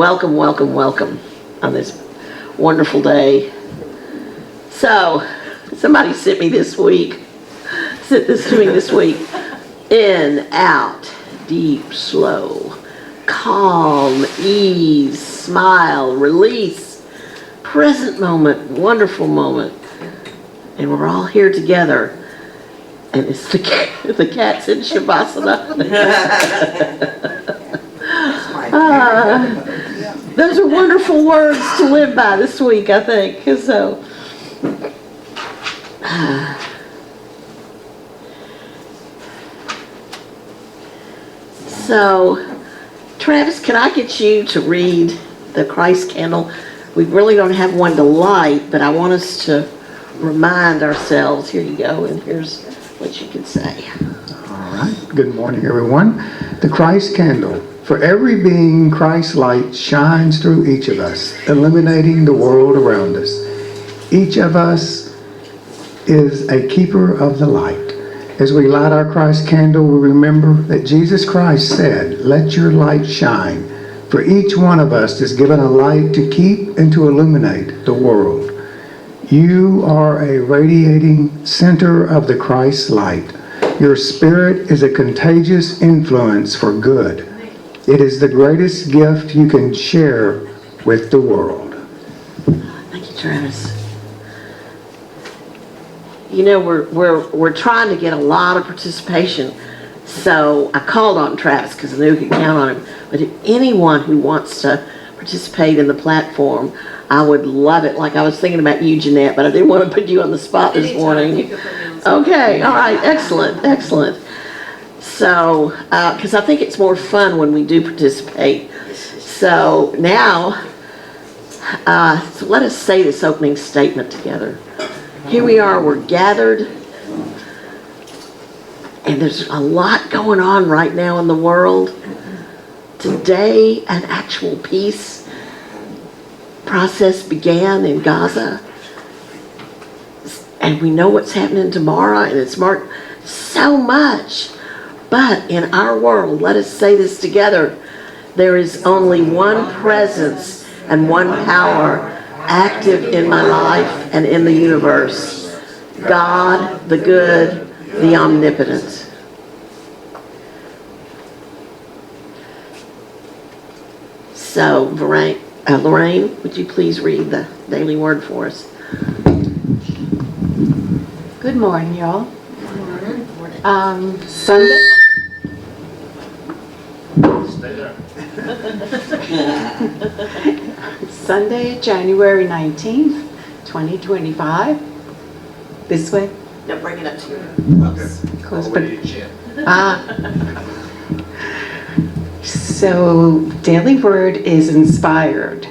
welcome, welcome, welcome on this wonderful day. So, somebody sent this to me this week. In, out, deep, slow, calm, ease, smile, release, present moment, wonderful moment. And we're all here together. And it's the cat's in Shavasana. Those are wonderful words to live by this week, I think. So, Travis, can I get you to read the Christ candle? We really don't have one to light, but I want us to remind ourselves. Here you go, and here's what you can say. All right. Good morning, everyone. The Christ candle. For every being, Christ's light shines through each of us, illuminating the world around us. Each of us is a keeper of the light. As we light our Christ candle, we remember that Jesus Christ said, "Let your light shine." For each one of us is given a light to keep and to illuminate the world. You are a radiating center of the Christ light. Your spirit is a contagious influence for good. It is the greatest gift you can share with the world. Thank you, Travis. You know, we're trying to get a lot of participation, so I called on Travis because I knew we could count on him. But if anyone who wants to participate in the platform, I would love it. Like I was thinking about you, Jeanette, but I didn't want to put you on the spot this morning. Okay, all right, excellent. So, because I think it's more fun when we do participate. So now, so let us say this opening statement together. Here we are, we're gathered, and there's a lot going on right now in the world. Today, an actual peace process began in Gaza, and we know what's happening tomorrow, and it's marked so much. But in our world, let us say this together, there is only one presence and one power active in my life and in the universe. God, the good, the omnipotent. So, Lorraine, would you please read the daily word for us? Good morning, y'all. Sunday. Stay there. Sunday, January 19th, 2025. This way. No, bring it up to you. Close, but so daily word is inspired.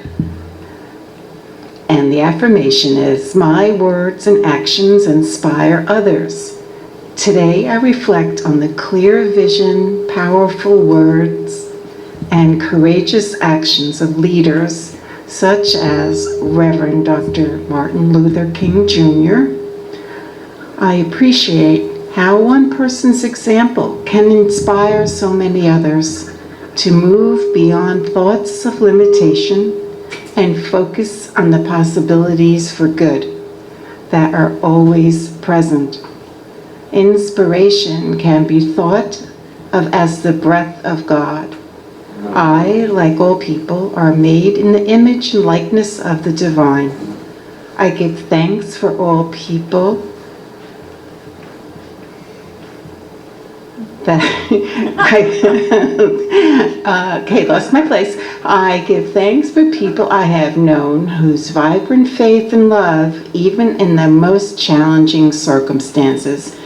And the affirmation is, my words and actions inspire others. Today I reflect on the clear vision, powerful words, and courageous actions of leaders such as Reverend Dr. Martin Luther King Jr. I appreciate how one person's example can inspire so many others to move beyond thoughts of limitation and focus on the possibilities for good that are always present. Inspiration can be thought of as the breath of God. I, like all people, are made in the image and likeness of the divine. I give thanks for all people that lost my place. I give thanks for people I have known whose vibrant faith and love, even in the most challenging circumstances,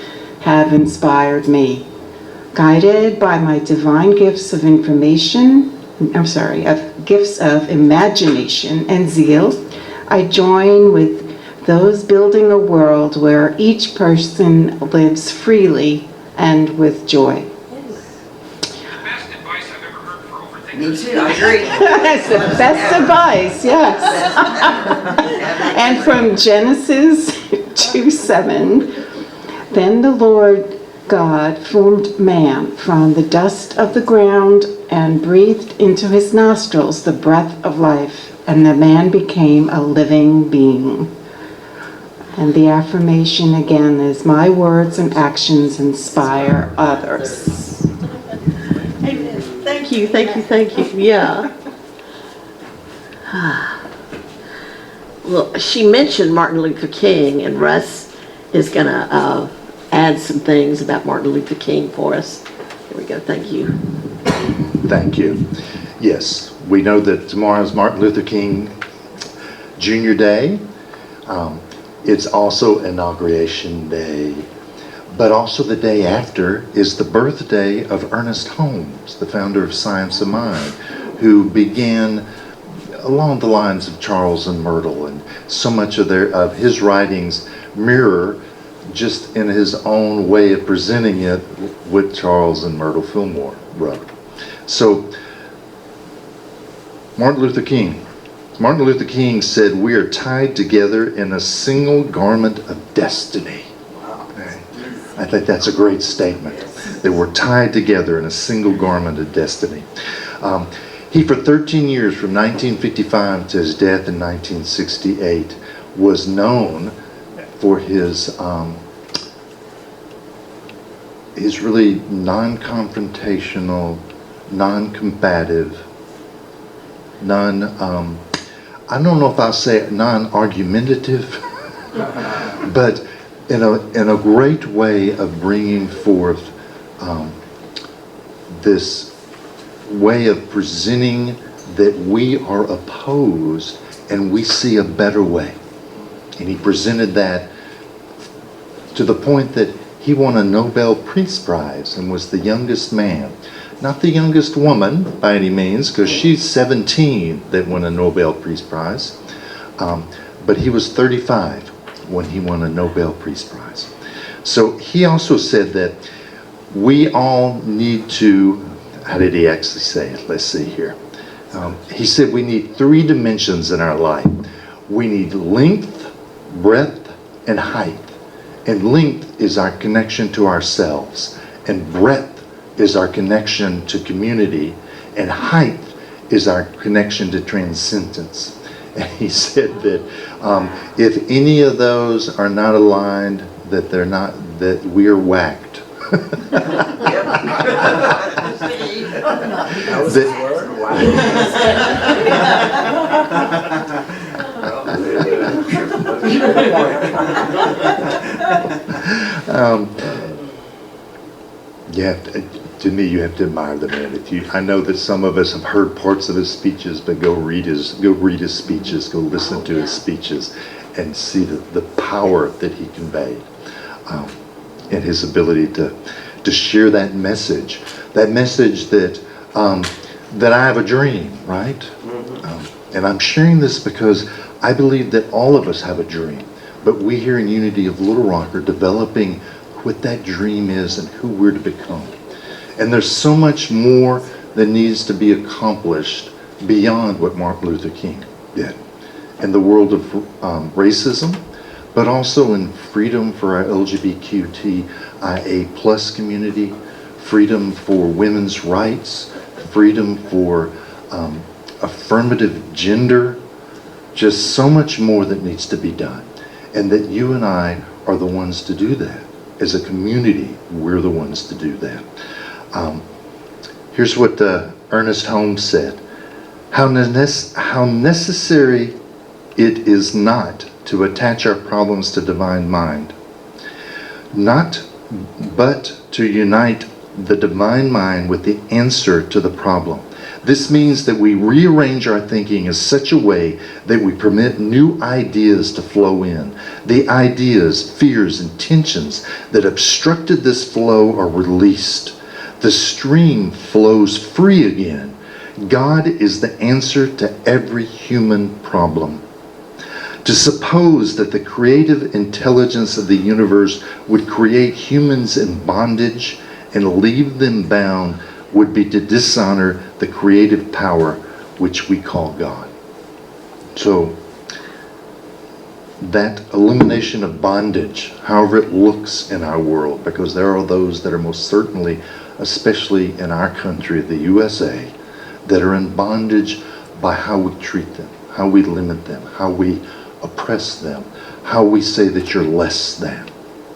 have inspired me. Guided by my divine gifts of gifts of imagination and zeal, I join with those building a world where each person lives freely and with joy. Best advice I've ever heard for overthinking. Me too, I agree. That's the best advice, yes. And from Genesis 2:7, then the Lord God formed man from the dust of the ground and breathed into his nostrils the breath of life, and the man became a living being. And the affirmation again is, my words and actions inspire others. Amen. Thank you, thank you, thank you. Yeah. Well, she mentioned Martin Luther King, and Russ is going to add some things about Martin Luther King for us. Here we go. Thank you. Thank you. Yes, we know that tomorrow is Martin Luther King Jr. Day. It's also Inauguration Day. But also the day after is the birthday of Ernest Holmes, the founder of Science of Mind, who began along the lines of Charles and Myrtle, and so much of his writings mirror, just in his own way of presenting it, what Charles and Myrtle Fillmore wrote. So, Martin Luther King said, "We are tied together in a single garment of destiny." Okay. I think that's a great statement, that we're tied together in a single garment of destiny. He, for 13 years, from 1955 to his death in 1968, was known for his really non-confrontational, non-combative, I don't know if I'll say non-argumentative, but in a great way of bringing forth this way of presenting that we are opposed and we see a better way. And he presented that to the point that he won a Nobel Peace Prize and was the youngest man. Not the youngest woman by any means, because she's 17 that won a Nobel Peace Prize. But he was 35 when he won a Nobel Peace Prize. So he also said that we all need to, how did he actually say it? Let's see here. He said we need 3 dimensions in our life. We need length, breadth, and height. And length is our connection to ourselves. And breadth is our connection to community. And height is our connection to transcendence. And he said that if any of those are not aligned, that we are whacked. That was his word? To me, you have to admire the man. I know that some of us have heard parts of his speeches, but go read his speeches, go listen to his speeches, and see the power that he conveyed, and his ability to share that message that I have a dream, right? And I'm sharing this because I believe that all of us have a dream, but we here in Unity of Little Rock are developing what that dream is and who we're to become. And there's so much more that needs to be accomplished beyond what Martin Luther King did in the world of racism, but also in freedom for our LGBTQIA plus community, freedom for women's rights, freedom for affirmative gender, just so much more that needs to be done. And that you and I are the ones to do that. As a community, we're the ones to do that. Here's what Ernest Holmes said. How necessary it is not to attach our problems to divine mind, but to unite the divine mind with the answer to the problem. This means that we rearrange our thinking in such a way that we permit new ideas to flow in. The ideas, fears, and tensions that obstructed this flow are released. The stream flows free again. God is the answer to every human problem. To suppose that the creative intelligence of the universe would create humans in bondage and leave them bound would be to dishonor the creative power which we call God. So, that elimination of bondage, however it looks in our world, because there are those that are most certainly, especially in our country, the USA, that are in bondage by how we treat them, how we limit them, how we oppress them, how we say that you're less than.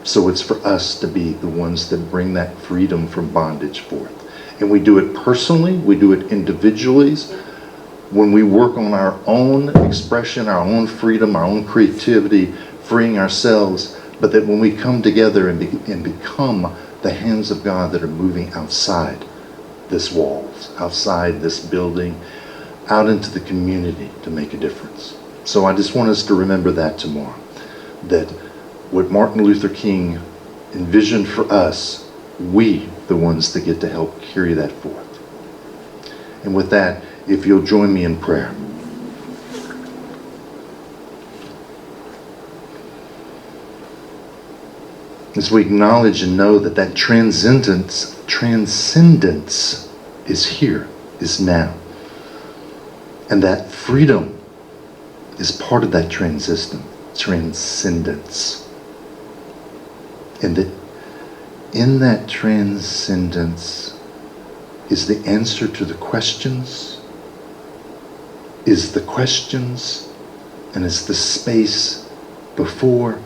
So it's for us to be the ones that bring that freedom from bondage forth. And we do it personally, we do it individually, when we work on our own expression, our own freedom, our own creativity, freeing ourselves, but that when we come together and become the hands of God that are moving outside this walls, outside this building, out into the community to make a difference. So I just want us to remember that tomorrow, that what Martin Luther King envisioned for us, we, the ones that get to help carry that forth. And with that, if you'll join me in prayer. As we acknowledge and know that that transcendence is here, is now. And that freedom is part of that transcendence. And that in that transcendence is the answer to the questions, is the questions, and is the space before,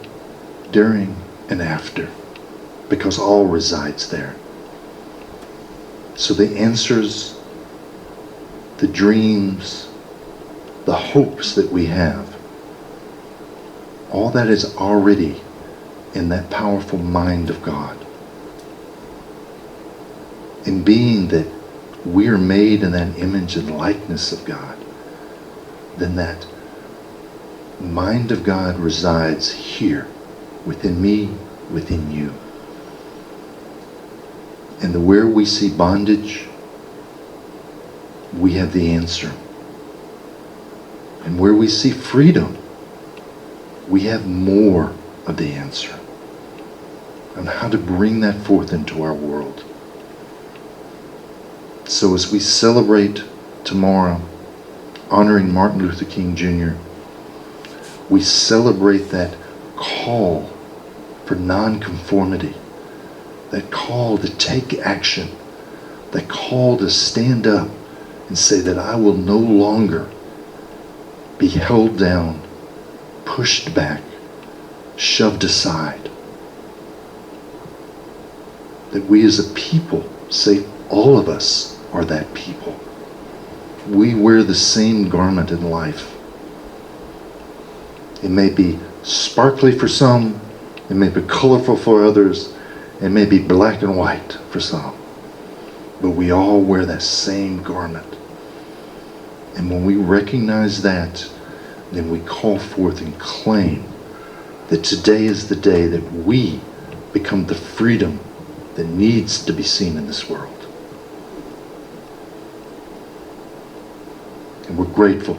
during, and after, because all resides there. So the answers, the dreams, the hopes that we have, all that is already in that powerful mind of God. In being that we are made in that image and likeness of God, then that mind of God resides here, within me, within you. And where we see bondage, we have the answer. And where we see freedom, we have more of the answer on how to bring that forth into our world. So as we celebrate tomorrow, honoring Martin Luther King Jr., we celebrate that call for nonconformity, that call to take action, that call to stand up and say that I will no longer be held down, pushed back, shoved aside. That we as a people say all of us are that people. We wear the same garment in life. It may be sparkly for some, it may be colorful for others, it may be black and white for some. But we all wear that same garment. And when we recognize that, then we call forth and claim that today is the day that we become the freedom that needs to be seen in this world. And we're grateful.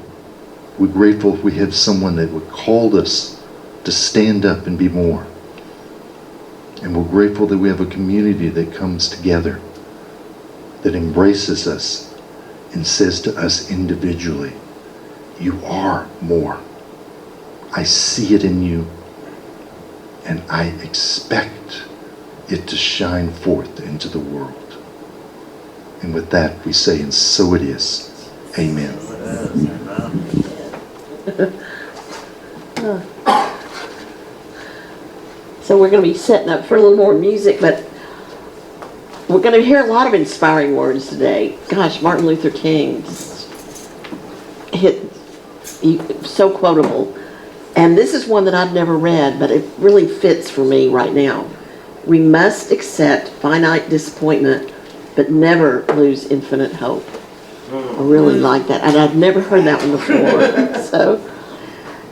We're grateful if we have someone that would call us to stand up and be more. And we're grateful that we have a community that comes together, that embraces us and says to us individually, you are more. I see it in you, and I expect it to shine forth into the world. And with that, we say, and so it is. Amen. So we're going to be setting up for a little more music, but we're going to hear a lot of inspiring words today. Gosh, Martin Luther King just so quotable. And this is one that I've never read, but it really fits for me right now. We must accept finite disappointment, but never lose infinite hope. I really like that, and I've never heard that one before.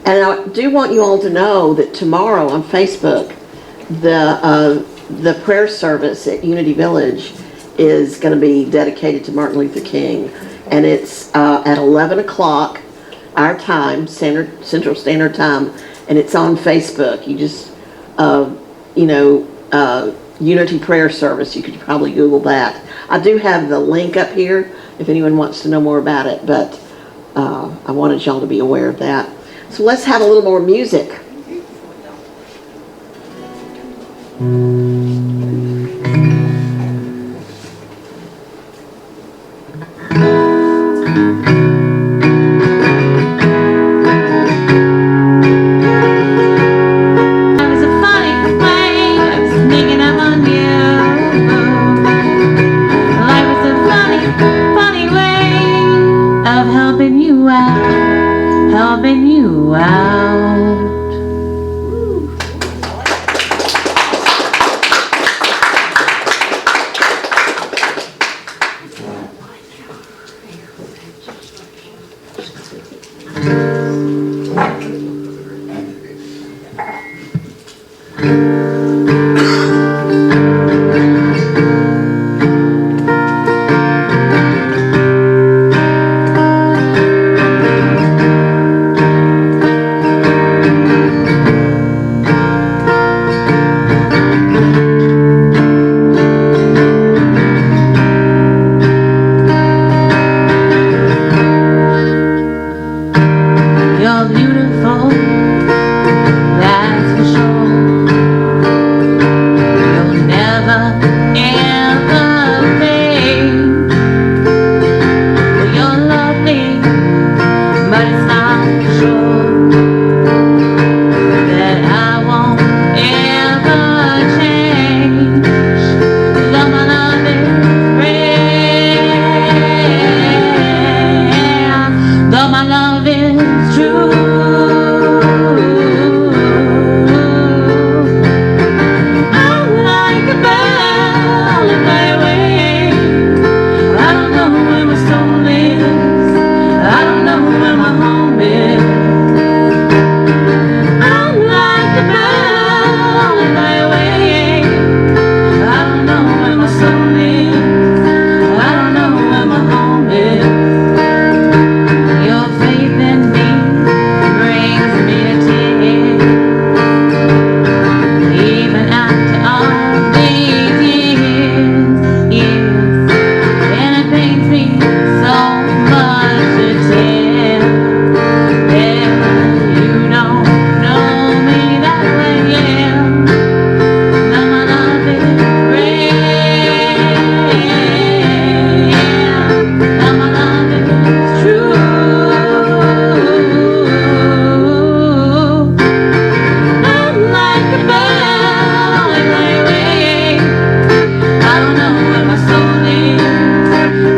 And I do want you all to know that tomorrow on Facebook, the prayer service at Unity Village is going to be dedicated to Martin Luther King, and it's at 11 o'clock our time, Central Standard Time, and it's on Facebook. You just Unity Prayer Service. You could probably Google that. I do have the link up here if anyone wants to know more about it, but I wanted y'all to be aware of that. So let's have a little more music. There's a funny way of sneaking up on you. Life is a funny, funny way of helping you out, helping you out. You're beautiful, that's for sure. You'll never, ever fade. Well, you're lovely, but it's not for sure that I won't ever change. Though my love is rare, though my love is true. I'm like a bell if I wait. I don't know where my soul is. I don't know where my home is. I'm like a bell if I wait. I don't know where my soul is. I don't know where my home is. Your faith in me brings me to tears. Even after all these years, and it pains me so much to tell. Yeah, you don't know me that way, yeah. Now my love is rare, now my love is true. I'm like a bell if I wait. I don't know where my soul is.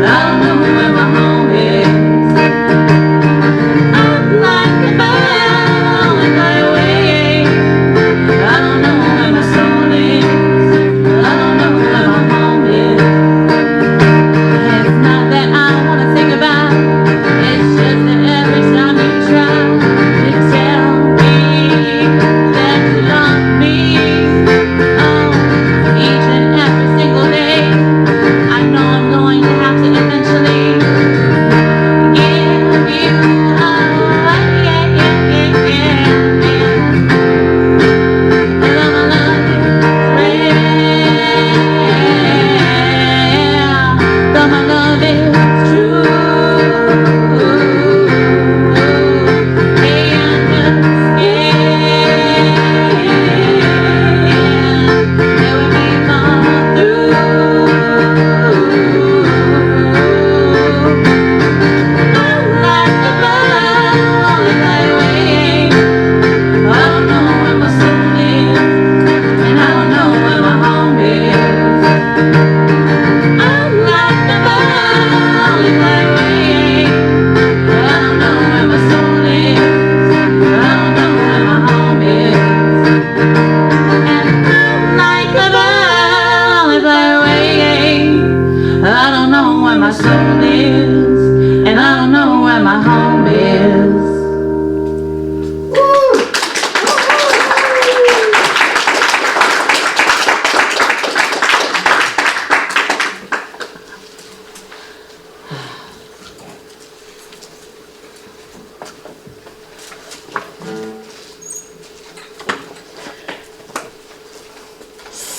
I don't know where my home is. I'm like a bell if I wait. I don't know where my soul is. I don't know where my home is. It's not that I wanna think about. It's just that every time you try to tell me that you love me, oh, each and every single day, I know I'm going to have to eventually give you up. Yeah, yeah, yeah, yeah, yeah. And my love is rare, though my love is true. Hey, I'm just scared that we may fall through. I'm like a bell if I wait. I don't know where my soul is, and I don't know where my home is. I'm like a bell if I wait. I don't know where my soul is. I don't know where my home is. And I'm like a bell if I wait. I don't know where my soul is, and I don't know where my home is.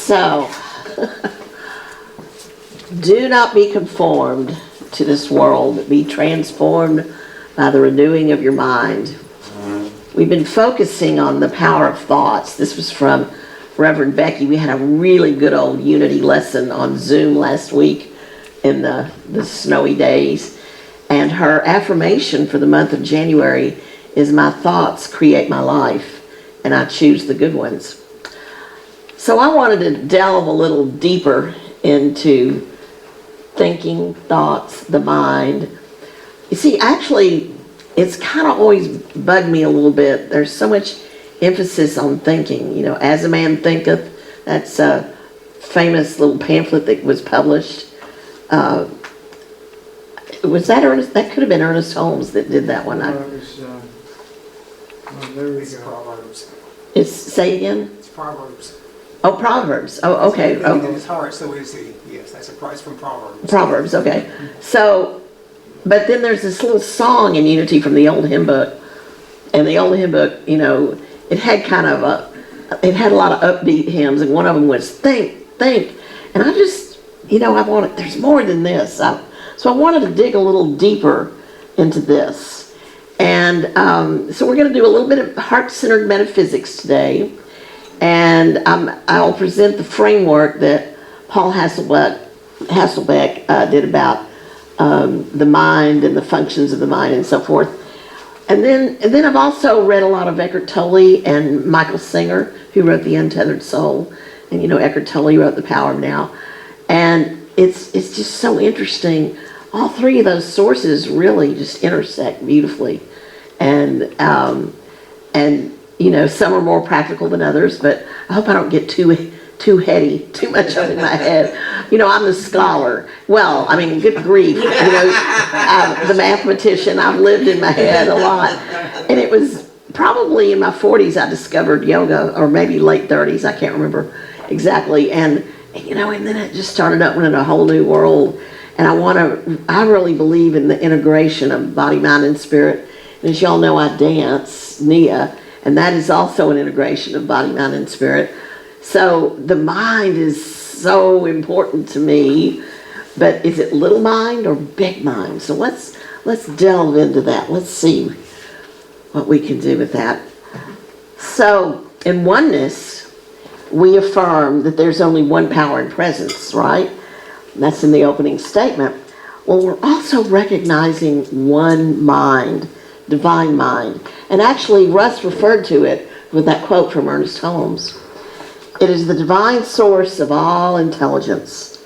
So, do not be conformed to this world, but be transformed by the renewing of your mind. We've been focusing on the power of thoughts. This was from Reverend Becky. We had a really good old unity lesson on Zoom last week in the snowy days. And her affirmation for the month of January is, my thoughts create my life, and I choose the good ones. So I wanted to delve a little deeper into thinking, thoughts, the mind. You see, actually, it's kind of always bugged me a little bit. There's so much emphasis on thinking. You know, as a man thinketh, that's a famous little pamphlet that was published. Was that Ernest? That could have been Ernest Holmes that did that one. There we go. Proverbs. It's, say again? It's Proverbs. Oh, Proverbs. Oh, okay. In Oh, his heart, so is he. Yes, that's a price from Proverbs. Proverbs, okay. So, but then there's this little song in Unity from the old hymn book. And the old hymn book, you know, it had kind of it had a lot of upbeat hymns, and one of them was think. And I just, you know, there's more than this. So I wanted to dig a little deeper into this. And so we're going to do a little bit of heart-centered metaphysics today. And I'll present the framework that Paul Hasselbeck did about the mind and the functions of the mind and so forth. And then I've also read a lot of Eckhart Tolle and Michael Singer, who wrote The Untethered Soul. And you know, Eckhart Tolle wrote The Power of Now. And it's just so interesting. All three of those sources really just intersect beautifully. And you know, some are more practical than others, but I hope I don't get too heady, too much up in my head. You know, I'm the scholar. Well, I mean, good grief. You know, the mathematician, I've lived in my head a lot. And it was probably in my 40s I discovered yoga, or maybe late 30s, I can't remember exactly. And, you know, and then it just started opening a whole new world. And I really believe in the integration of body, mind, and spirit. And as y'all know, I dance, Nia, and that is also an integration of body, mind, and spirit. So the mind is so important to me, but is it little mind or big mind? So let's delve into that. Let's see what we can do with that. So in oneness, we affirm that there's only one power and presence, right? That's in the opening statement. Well, we're also recognizing one mind, divine mind. And actually, Russ referred to it with that quote from Ernest Holmes. It is the divine source of all intelligence.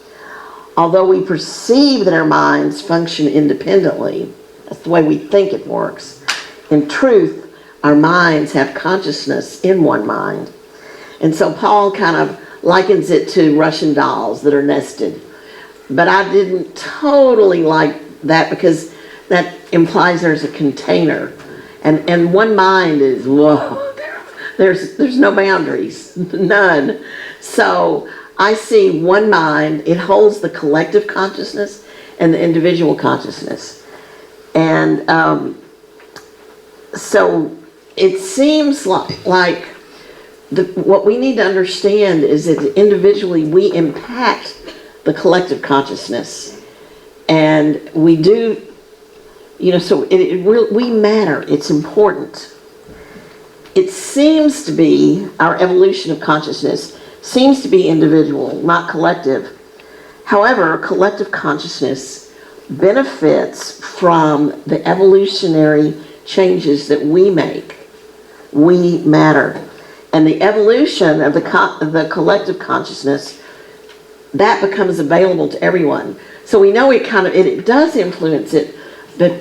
Although we perceive that our minds function independently, that's the way we think it works. In truth, our minds have consciousness in one mind. And so Paul kind of likens it to Russian dolls that are nested. But I didn't totally like that, because that implies there's a container. And one mind is, whoa, there's no boundaries, none. So I see one mind, it holds the collective consciousness and the individual consciousness. And so it seems like what we need to understand is that individually we impact the collective consciousness. And we do, you know, so we matter, it's important. It seems to be, our evolution of consciousness seems to be individual, not collective. However, collective consciousness benefits from the evolutionary changes that we make. We matter. And the evolution of the collective consciousness, that becomes available to everyone. So we know it does influence it, but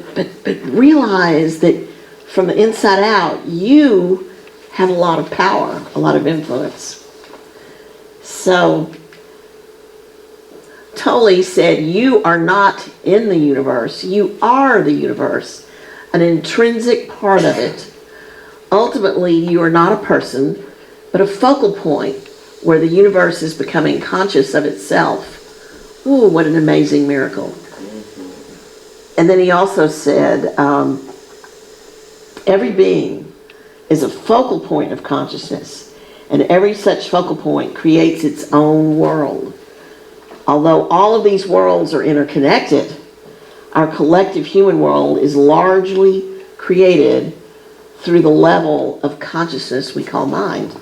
realize that from the inside out, you have a lot of power, a lot of influence. So Tolle said, you are not in the universe, you are the universe, an intrinsic part of it. Ultimately, you are not a person, but a focal point where the universe is becoming conscious of itself. Ooh, what an amazing miracle. And then he also said, every being is a focal point of consciousness, and every such focal point creates its own world. Although all of these worlds are interconnected, our collective human world is largely created through the level of consciousness we call mind.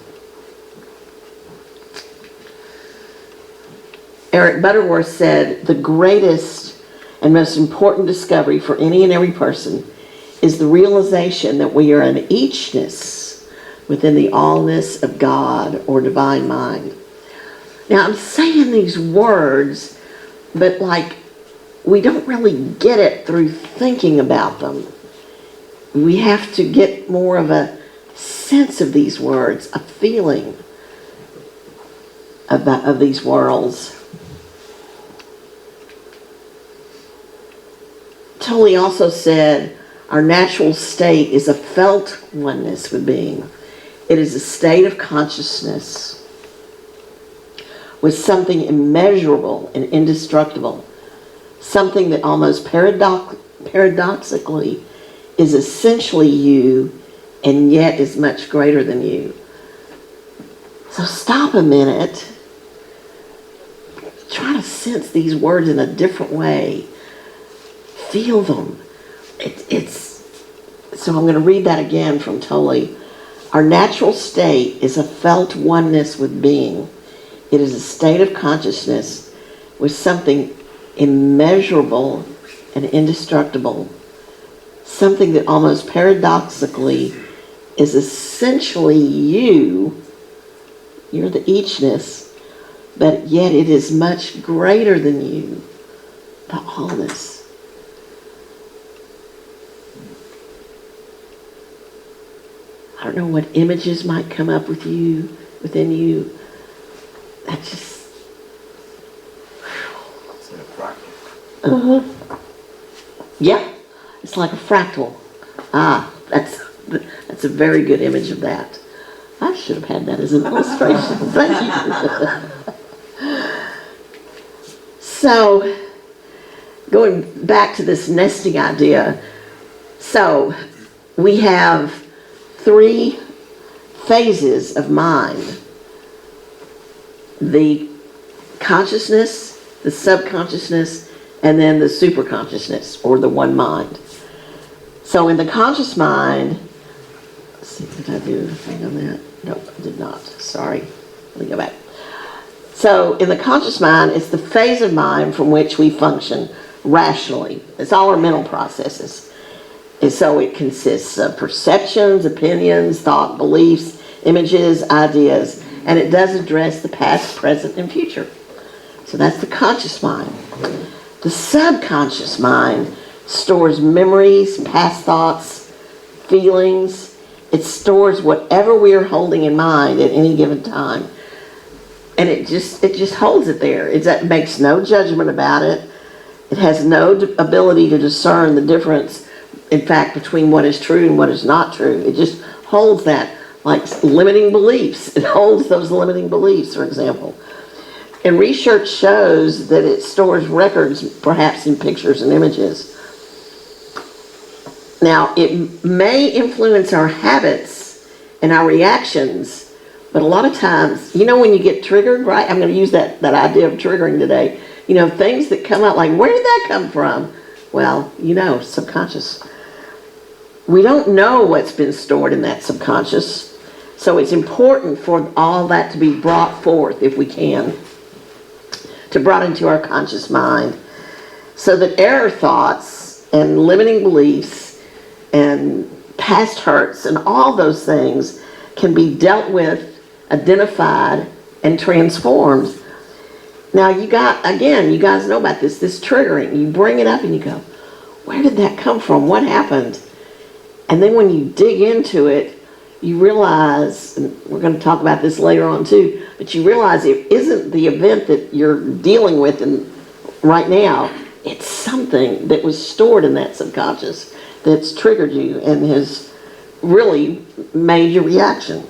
Eric Butterworth said, the greatest and most important discovery for any and every person is the realization that we are an eachness within the allness of God or divine mind. Now, I'm saying these words, but like, we don't really get it through thinking about them. We have to get more of a sense of these words, a feeling of these worlds. Tolle also said, our natural state is a felt oneness with being. It is a state of consciousness with something immeasurable and indestructible, something that almost paradoxically is essentially you and yet is much greater than you. So stop a minute. Try to sense these words in a different way. Feel them. So I'm going to read that again from Tolle. Our natural state is a felt oneness with being. It is a state of consciousness with something immeasurable and indestructible, something that almost paradoxically is essentially you. You're the eachness, but yet it is much greater than you, the allness. I don't know what images might come up within you. That just. Yeah, it's like a fractal. That's a very good image of that. I should have had that as an illustration. Thank you. So, going back to this nesting idea, so we have 3 phases of mind: the consciousness, the subconsciousness, and then the superconsciousness, or the one mind. So in the conscious mind, let's see, did I do anything on that? No, I did not. Sorry. Let me go back. So in the conscious mind, it's the phase of mind from which we function rationally. It's all our mental processes. And so it consists of perceptions, opinions, thought, beliefs, images, ideas, and it does address the past, present, and future. So that's the conscious mind. The subconscious mind stores memories, past thoughts, feelings. It stores whatever we are holding in mind at any given time. And it just holds it there. It makes no judgment about it. It has no ability to discern the difference, in fact, between what is true and what is not true. It just holds that, like limiting beliefs. It holds those limiting beliefs, for example. And research shows that it stores records, perhaps in pictures and images. Now, it may influence our habits and our reactions, but a lot of times, when you get triggered, right? I'm going to use that idea of triggering today. Things that come out, like, where did that come from? Well, subconscious. We don't know what's been stored in that subconscious, so it's important for all that to be brought forth, if we can, to brought into our conscious mind, so that error thoughts and limiting beliefs and past hurts and all those things can be dealt with, identified, and transformed. Now, you guys know about this triggering. You bring it up and you go, where did that come from? What happened? And then when you dig into it, you realize, and we're going to talk about this later on too, but you realize it isn't the event that you're dealing with right now. It's something that was stored in that subconscious that's triggered you and has really made your reaction.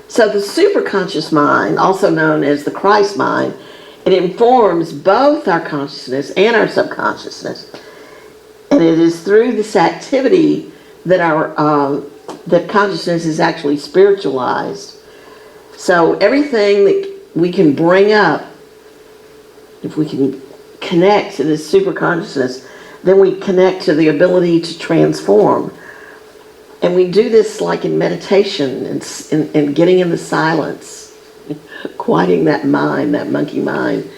So the superconscious mind, also known as the Christ mind, it informs both our consciousness and our subconsciousness. And it is through this activity that that consciousness is actually spiritualized. So everything that we can bring up, if we can connect to this superconsciousness, then we connect to the ability to transform. And we do this like in meditation and getting in the silence, quieting that mind, that monkey mind,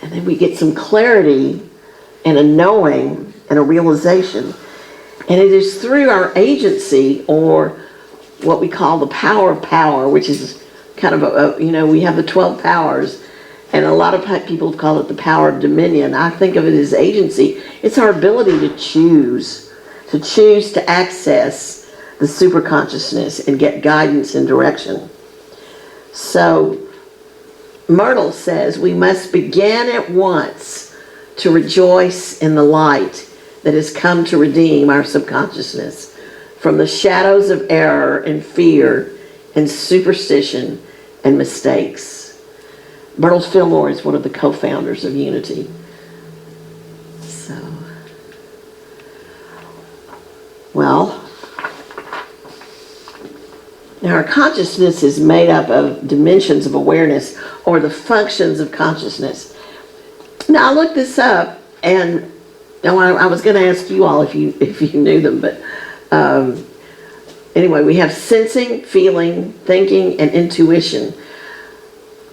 And then we get some clarity and a knowing and a realization. And it is through our agency, or what we call the power of power, which is kind of we have the 12 powers, and a lot of people call it the power of dominion. I think of it as agency. It's our ability to choose to access the superconsciousness and get guidance and direction. So Myrtle says we must begin at once to rejoice in the light that has come to redeem our subconsciousness from the shadows of error and fear and superstition and mistakes. Myrtle Fillmore is one of the co-founders of Unity. So, well, now our consciousness is made up of dimensions of awareness, or the functions of consciousness. Now I looked this up, and I was going to ask you all if you knew them, but anyway, we have sensing, feeling, thinking, and intuition.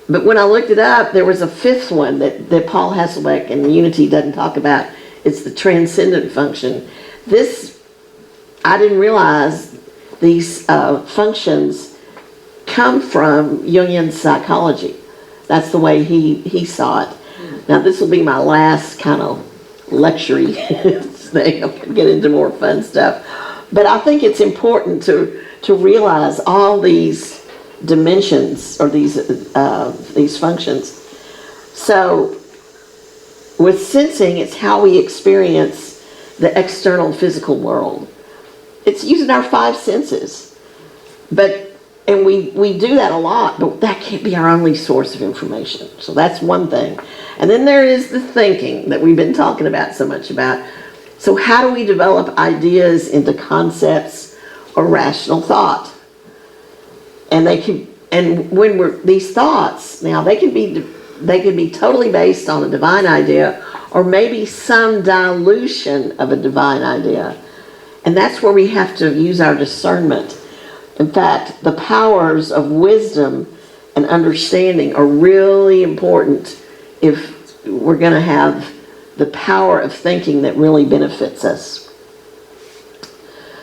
But when I looked it up, there was a fifth one that Paul Hasselbeck and Unity doesn't talk about. It's the transcendent function. This, I didn't realize these functions come from Jungian psychology. That's the way he saw it. Now this will be my last kind of lecture-y thing. I'm gonna get into more fun stuff. But I think it's important to realize all these dimensions, or these functions. So with sensing, it's how we experience the external physical world. It's using our five senses. And we do that a lot, but that can't be our only source of information. So that's one thing. And then there is the thinking that we've been talking about so much about. So how do we develop ideas into concepts or rational thought? And these thoughts, now they can be totally based on a divine idea, or maybe some dilution of a divine idea. And that's where we have to use our discernment. In fact, the powers of wisdom and understanding are really important if we're going to have the power of thinking that really benefits us.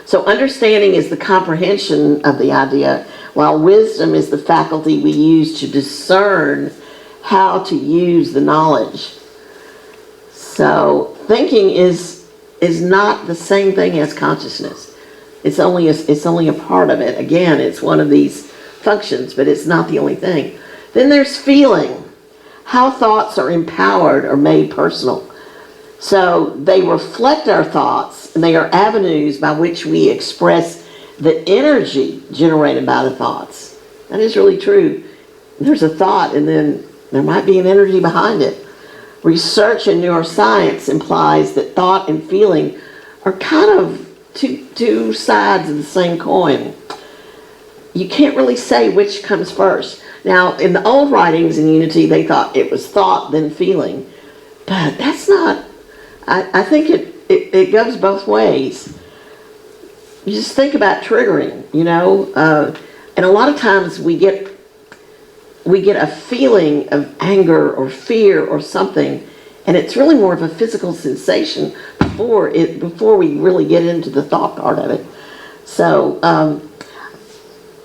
So understanding is the comprehension of the idea, while wisdom is the faculty we use to discern how to use the knowledge. So thinking is not the same thing as consciousness. It's only a part of it. Again, it's one of these functions, but it's not the only thing. Then there's feeling, how thoughts are empowered or made personal. So they reflect our thoughts, and they are avenues by which we express the energy generated by the thoughts. That is really true. There's a thought, and then there might be an energy behind it. Research in neuroscience implies that thought and feeling are kind of two sides of the same coin. You can't really say which comes first. Now, in the old writings in Unity, they thought it was thought, then feeling. But that's not, I think it goes both ways. You just think about triggering, and a lot of times we get a feeling of anger or fear or something, and it's really more of a physical sensation before we really get into the thought part of it. So,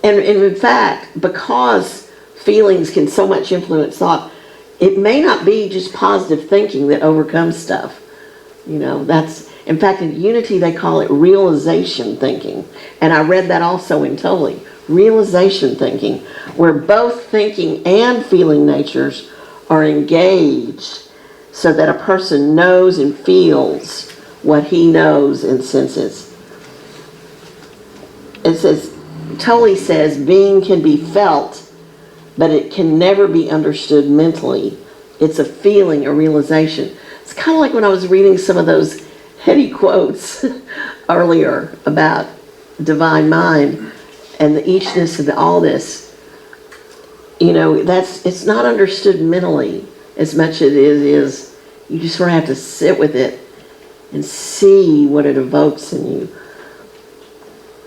and in fact, because feelings can so much influence thought, it may not be just positive thinking that overcomes stuff. That's, in fact, in Unity they call it realization thinking, and I read that also in Totally. Realization thinking, where both thinking and feeling natures are engaged so that a person knows and feels what he knows and senses. It says, Totally says, being can be felt, but it can never be understood mentally. It's a feeling, a realization. It's kind of like when I was reading some of those heady quotes earlier about divine mind and the eachness of all this. It's not understood mentally as much as it is. You just sort of have to sit with it and see what it evokes in you.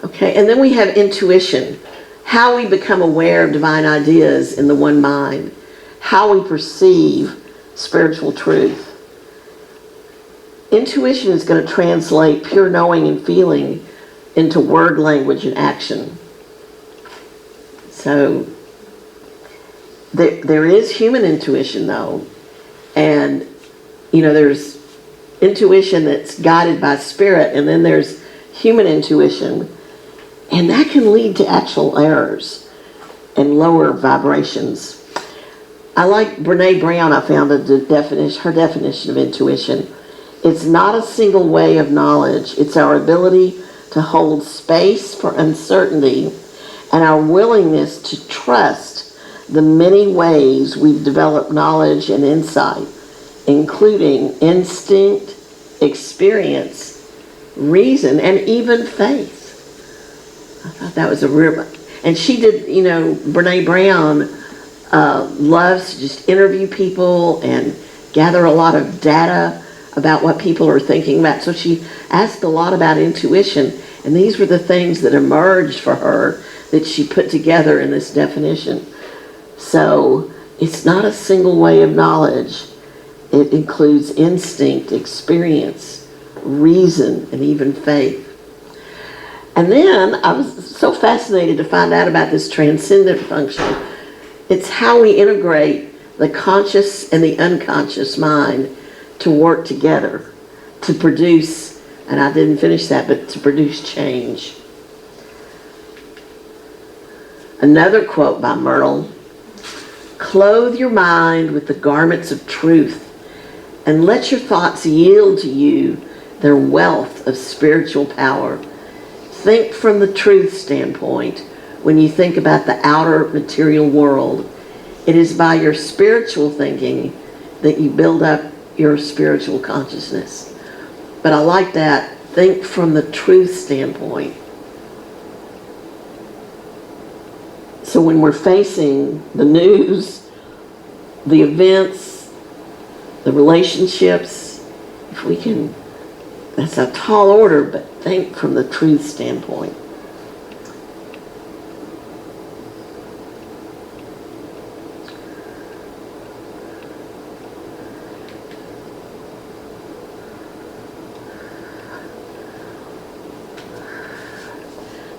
Okay, and then we have intuition, how we become aware of divine ideas in the one mind, how we perceive spiritual truth. Intuition is going to translate pure knowing and feeling into word, language, and action. So there is human intuition, though, and there's intuition that's guided by spirit, and then there's human intuition, and that can lead to actual errors and lower vibrations. I like Brene Brown. I found her definition of intuition. It's not a single way of knowledge. It's our ability to hold space for uncertainty and our willingness to trust the many ways we've developed knowledge and insight, including instinct, experience, reason, and even faith. I thought that was a real... And she did, Brene Brown loves to just interview people and gather a lot of data about what people are thinking about. So she asked a lot about intuition, and these were the things that emerged for her that she put together in this definition. So it's not a single way of knowledge. It includes instinct, experience, reason, and even faith. And then I was so fascinated to find out about this transcendent function. It's how we integrate the conscious and the unconscious mind to work together to produce, and I didn't finish that, but to produce change. Another quote by Myrtle: "Clothe your mind with the garments of truth and let your thoughts yield to you their wealth of spiritual power. Think from the truth standpoint when you think about the outer material world. It is by your spiritual thinking that you build up your spiritual consciousness." But I like that. Think from the truth standpoint. So when we're facing the news, the events, the relationships, if we can, that's a tall order, but think from the truth standpoint.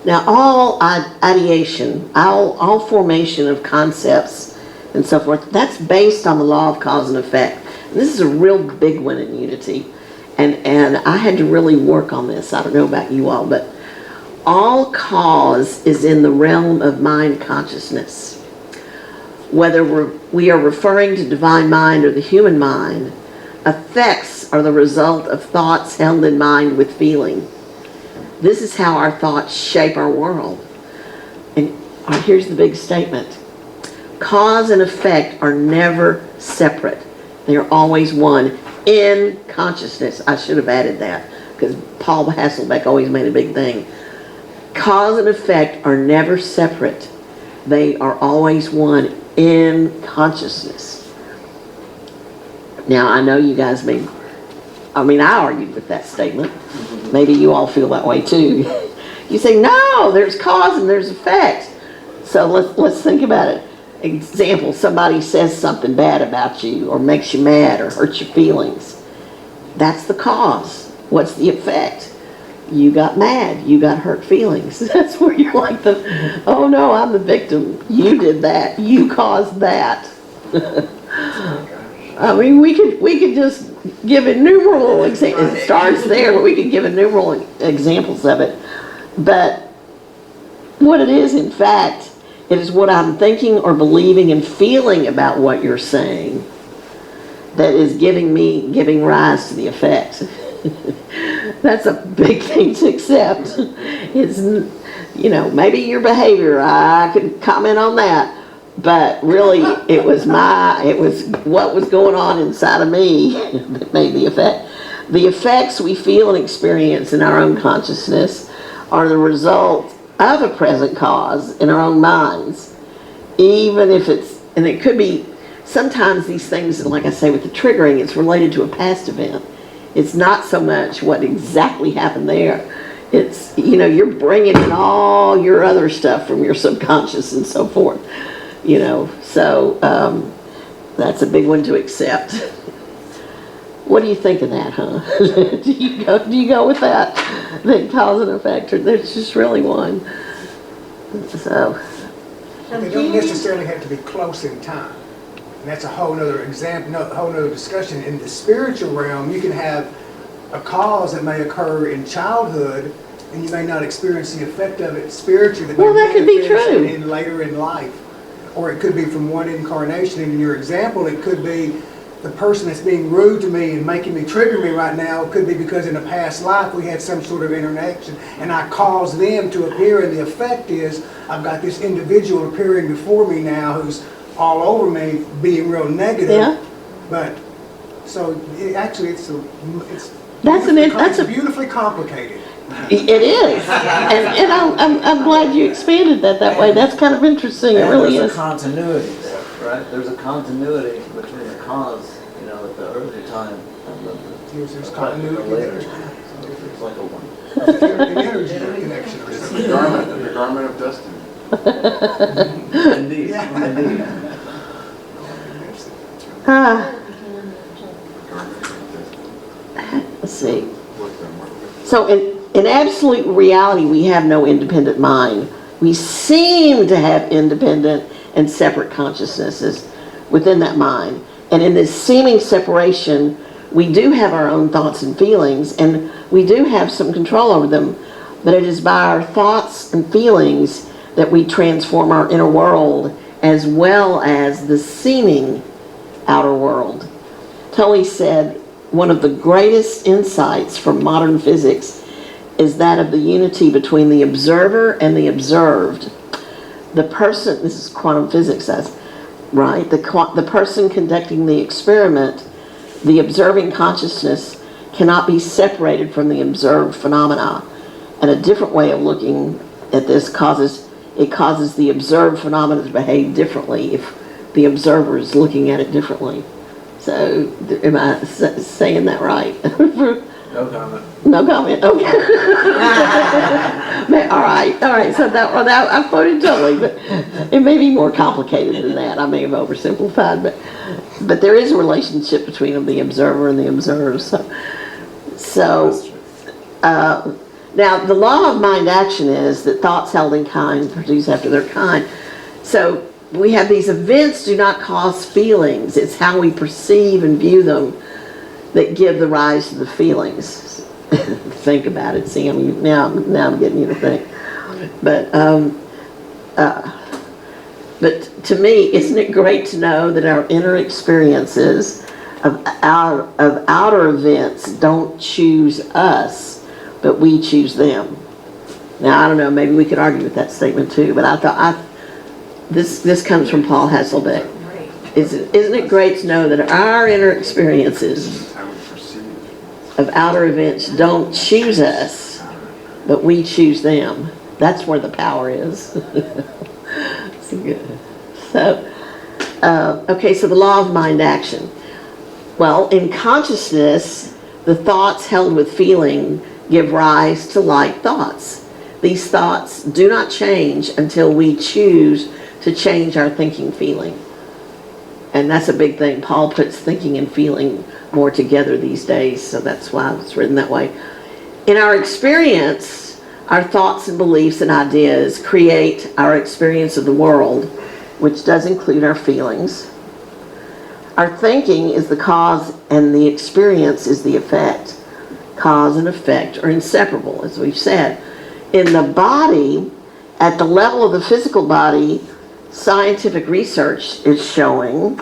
Now, all ideation, all formation of concepts and so forth, that's based on the law of cause and effect. And this is a real big one in Unity. And I had to really work on this. I don't know about you all, but all cause is in the realm of mind consciousness. Whether we are referring to divine mind or the human mind, effects are the result of thoughts held in mind with feeling. This is how our thoughts shape our world. And here's the big statement. Cause and effect are never separate. They are always one in consciousness. I should have added that because Paul Hasselbeck always made a big thing. Cause and effect are never separate. They are always one in consciousness. Now, I know you guys I argued with that statement. Maybe you all feel that way too. You say, no, there's cause and there's effect. So let's think about it. Example, somebody says something bad about you or makes you mad or hurts your feelings. That's the cause. What's the effect? You got mad. You got hurt feelings. That's where you're like oh no, I'm the victim. You did that. You caused that. We could just give innumerable examples. It starts there, but we could give innumerable examples of it. But what it is, in fact, it is what I'm thinking or believing and feeling about what you're saying that is giving rise to the effect. That's a big thing to accept. It's, maybe your behavior, I could comment on that. But really, it was what was going on inside of me that made the effect. The effects we feel and experience in our own consciousness are the result of a present cause in our own minds. Even if and it could be, sometimes these things, like I say with the triggering, it's related to a past event. It's not so much what exactly happened there. It's, you're bringing in all your other stuff from your subconscious and so forth. So That's a big one to accept. What do you think of that, huh? Do you go with that? That cause and effect, or there's just really one? So, They don't necessarily have to be close in time. And that's a whole nother example, no, whole nother discussion. In the spiritual realm, you can have a cause that may occur in childhood, and you may not experience the effect of it spiritually. Well, that could be manifest true. in later in life. Or it could be from one incarnation. In your example, it could be the person that's being rude to me and making me, trigger me right now, could be because in a past life we had some sort of interaction and I caused them to appear, and the effect is I've got this individual appearing before me now who's all over me, being real negative. Yeah. But, so actually it's that's a beautifully complicated. It is, and I'm glad you expanded that way. That's kind of interesting. It really There's a is. continuity there, right? There's a continuity between the cause, at the early time and the There's the continuity later there. time. So it's like a one. An energy connection or It's something. the garment of destiny. Indeed, Yeah. indeed. Ah, Garment of destiny. let's see. What's that mark? So in absolute reality, we have no independent mind. We seem to have independent and separate consciousnesses within that mind. And in this seeming separation, we do have our own thoughts and feelings, and we do have some control over them. But it is by our thoughts and feelings that we transform our inner world as well as the seeming outer world. Tully said, one of the greatest insights from modern physics is that of the unity between the observer and the observed. The person, this is quantum physics says, right? The person conducting the experiment, the observing consciousness, cannot be separated from the observed phenomena. And a different way of looking at this causes the observed phenomena to behave differently if the observer is looking at it differently. So, am I saying that right? No comment. No comment, okay. All right, so that I quoted totally, but it may be more complicated than that. I may have oversimplified, but there is a relationship between the observer and the observed. Now the law of mind action is that thoughts held in kind produce after their kind. So we have these events do not cause feelings. It's how we perceive and view them that give the rise to the feelings. Think about it. See, now I'm getting you to think. But to me, isn't it great to know that our inner experiences of outer events don't choose us, but we choose them? Now, I don't know, maybe we could argue with that statement too, but I thought this comes from Paul Hasselbeck. Isn't it great to know that our inner experiences How we perceive. of outer events don't choose us, but we choose them? That's where the power is. It's good. So, okay, so the law of mind action. Well, in consciousness, the thoughts held with feeling give rise to like thoughts. These thoughts do not change until we choose to change our thinking feeling. And that's a big thing. Paul puts thinking and feeling more together these days, so that's why it's written that way. In our experience, our thoughts and beliefs and ideas create our experience of the world, which does include our feelings. Our thinking is the cause and the experience is the effect. Cause and effect are inseparable, as we've said. In the body, at the level of the physical body, scientific research is showing,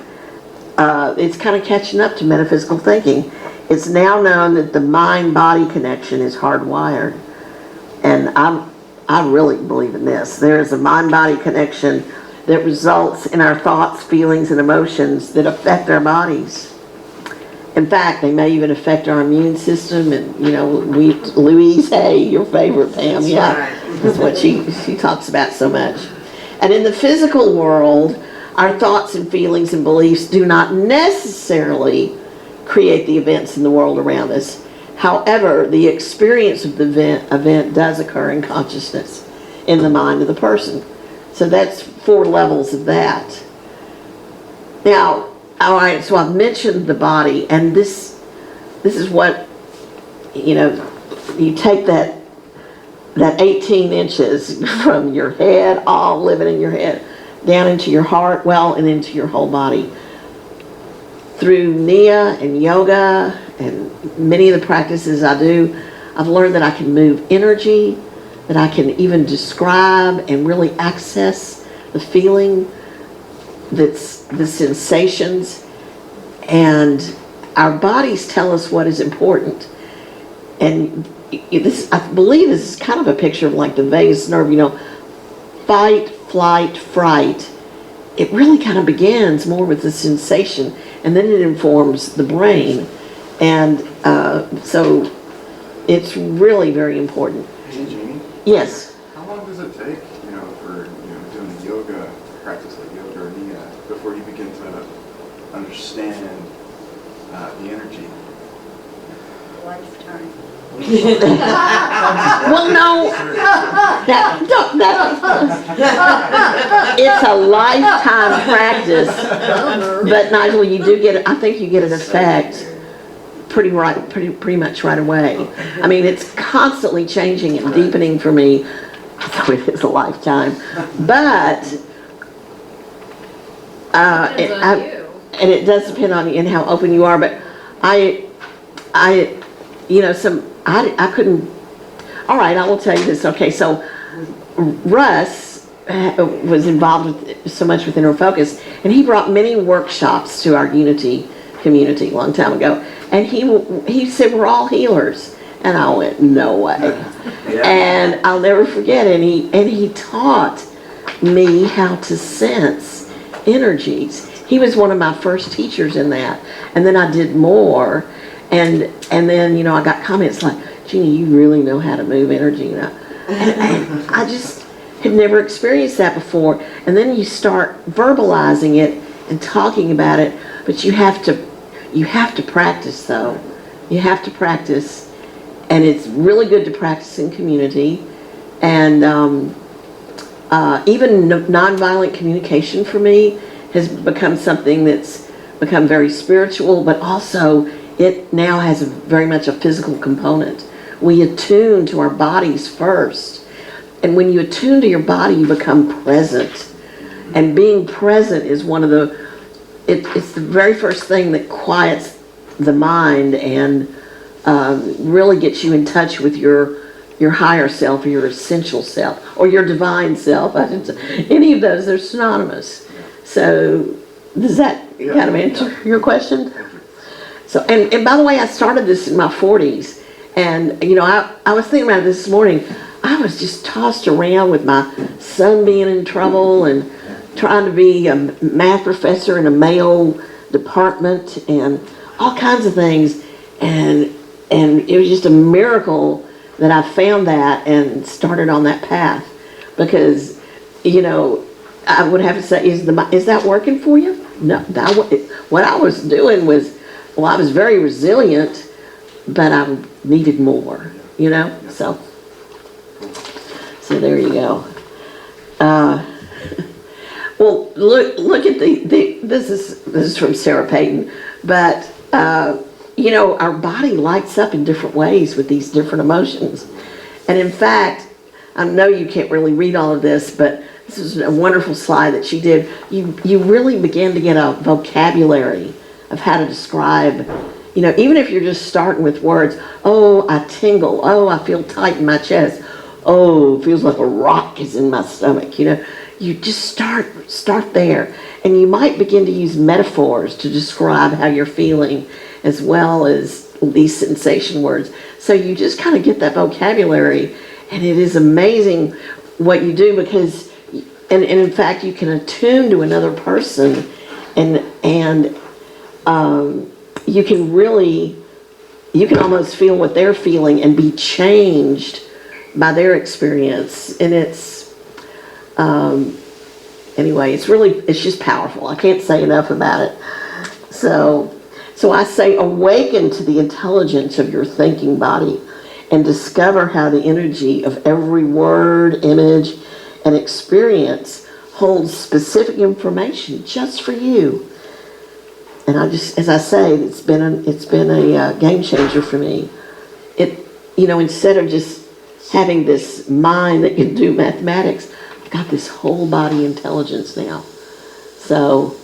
it's kind of catching up to metaphysical thinking. It's now known that the mind-body connection is hardwired. And I really believe in this. There is a mind-body connection that results in our thoughts, feelings, and emotions that affect our bodies. In fact, they may even affect our immune system. And, Louise Hay, your favorite, Pam, that's what she talks about so much. And in the physical world, our thoughts and feelings and beliefs do not necessarily create the events in the world around us. However, the experience of the event does occur in consciousness, in the mind of the person. So that's 4 levels of that. Now, All right, so I've mentioned the body, and this is what, you take that 18 inches from your head, all living in your head, down into your heart, and into your whole body. Through Nia and yoga and many of the practices I do, I've learned that I can move energy, that I can even describe and really access the feeling, that's the sensations, and our bodies tell us what is important. And this, I believe this is kind of a picture of like the vagus nerve, fight, flight, fright. It really kind of begins more with the sensation, and then it informs the brain. And so it's really very important. Hey, Jeannie, Yes. how long does it take, for, doing a yoga practice like yoga or Nia before you begin to understand the energy? Lifetime. Well, no, it's a lifetime practice, but Nigel, you do get, I think you get an effect pretty much right away. I mean, it's constantly changing and deepening for me, so it is a lifetime. But, and it does depend on you and how open you are, but I couldn't, all right, I will tell you this. Okay, so Russ was involved with so much with Inner Focus, and he brought many workshops to our Unity community a long time ago, and he said, we're all healers, and I went, no way. And I'll never forget, and he taught me how to sense energies. He was one of my first teachers in that, and then I did more. And then, I got comments like, Jeannie, you really know how to move energy. And I just had never experienced that before. And then you start verbalizing it and talking about it, but you have to practice, though. You have to practice. And it's really good to practice in community. And even nonviolent communication for me has become something that's become very spiritual, but also it now has very much a physical component. We attune to our bodies first. And when you attune to your body, you become present. And being present is one of it's the very first thing that quiets the mind and really gets you in touch with your higher self, or your essential self, or your divine self. Any of those, they're synonymous. So does that kind of answer your question? So, and by the way, I started this in my 40s, and I was thinking about it this morning. I was just tossed around with my son being in trouble and trying to be a math professor in a male department and all kinds of things, and it was just a miracle that I found that and started on that path, because I would have to say, is that working for you? No, what I was doing was, I was very resilient, but I needed more, so there you go. Well, look at this is from Sarah Payton, but our body lights up in different ways with these different emotions. And in fact, I know you can't really read all of this, but this is a wonderful slide that she did. You really begin to get a vocabulary of how to describe, even if you're just starting with words. Oh, I tingle. Oh, I feel tight in my chest. Oh, it feels like a rock is in my stomach. You just start there, and you might begin to use metaphors to describe how you're feeling, as well as these sensation words. So you just kind of get that vocabulary, and it is amazing what you do, because, and in fact, you can attune to another person, and you can almost feel what they're feeling and be changed by their experience. And it's, anyway, it's just powerful. I can't say enough about it. So I say, awaken to the intelligence of your thinking body and discover how the energy of every word, image, and experience holds specific information just for you. And I just, as I say, it's been a game changer for me. Instead of just having this mind that can do mathematics, I've got this whole body intelligence now. So,